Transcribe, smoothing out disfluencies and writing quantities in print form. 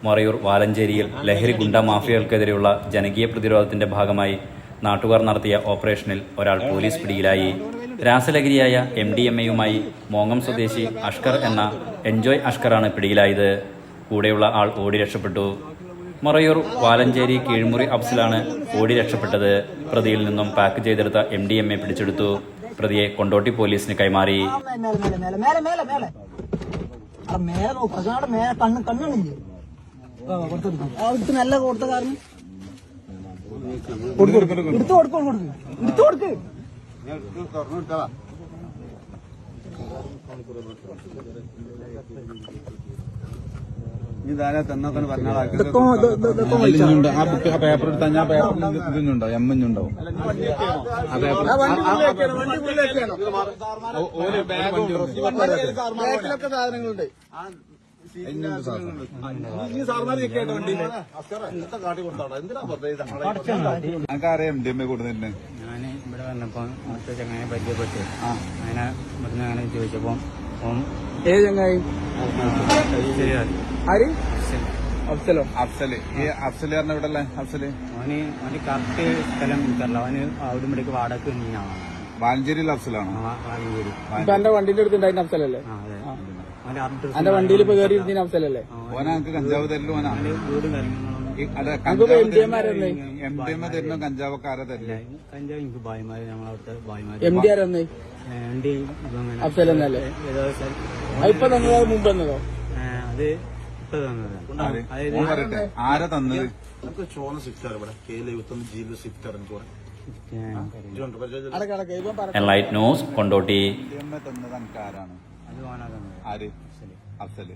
മറയൂർ വാലഞ്ചേരിയിൽ ലഹരി ഗുണ്ട മാഫിയകൾക്കെതിരെയുള്ള ജനകീയ പ്രതിരോധത്തിന്റെ ഭാഗമായി നാട്ടുകാർ നടത്തിയ ഓപ്പറേഷനിൽ ഒരാൾ പോലീസ് പിടിയിലായി. രാസലഹരിയായ MDMA-യുമായി മോങ്ങം സ്വദേശി അഷ്കർ എന്ന എൻജോയ് അഷ്കറാണ് പിടിയിലായത്. കൂടെയുള്ള ആൾ ഓടി രക്ഷപ്പെട്ടു. മറയൂർ വാലഞ്ചേരി കീഴ്മുറി അഫ്സലാണ് ഓടി രക്ഷപ്പെട്ടത്. പ്രതിയിൽ നിന്നും പാക്ക് ചെയ്തെടുത്ത MDMA പിടിച്ചെടുത്തു. പ്രതിയെ കൊണ്ടോട്ടി പോലീസിന് കൈമാറി. പേപ്പർ എടുത്താൽ ഞാൻ പേപ്പറിൽ ഇതുണ്ടാവും എമ്മഞ്ഞുണ്ടാവും. സാധനങ്ങളുണ്ട്. എനിക്കറിയാം MDMA കൊടുത്തിട്ടുണ്ട്. ഞാൻ ഇവിടെ വന്നപ്പോ മറ്റേ ചങ്ങാനെ പരിചയപ്പെട്ടു. അങ്ങനെ ഇവിടുന്ന് അങ്ങനെ ചോദിച്ചപ്പോ ഏത് ചങ്ങായി? ആര്? അഫ്സലോ. അഫ്സല്. ഈ അഫ്സല് പറഞ്ഞ ഇവിടെ അല്ലേ? അഫ്സല് അവന് കറക്റ്റ് സ്ഥലം എനിക്കറിയില്ല. അവന് അവിടെ ഇവിടേക്ക് വാടക തന്നെയാണ്. വാലഞ്ചേരിയിൽ അഫ്സലാണ്. വാലഞ്ചേരി. എന്റെ വണ്ടിന്റെ അടുത്തുണ്ടായിരുന്ന അഫ്സലല്ലേ? എന്റെ വണ്ടിയിൽ ഇപ്പൊ കയറി ഇരുന്ന അഫ്സലല്ലേ? ഓനാ എനിക്ക് കഞ്ചാവ് തരലും. ഓനാ വീടും കാര്യങ്ങളും MDMA തരുന്ന കഞ്ചാവക്കാരെ തരില്ലേ? കഞ്ചാവ് എനിക്ക് ഭായിമാര് ഞങ്ങളവിടുത്തെ ഭായിമാര്. MD ആരെന്ന്? അഫ്സലല്ലേ? ഇപ്പൊ തന്നത് മുമ്പ് തന്നതോ? അത് ഇപ്പൊ തന്നത്. പറയട്ടെ, ആരാ തന്നത്? ചോന്ന സ്വിഫ്റ്റാണ് ഇവിടെ K71 G സ്വിഫ്റ്റാണ്. Enlight news Kondotty. തന്നത് എനിക്ക് ആരാണ്? അത് ഓനാ തന്നത്. ആര്? അഫ്സല്.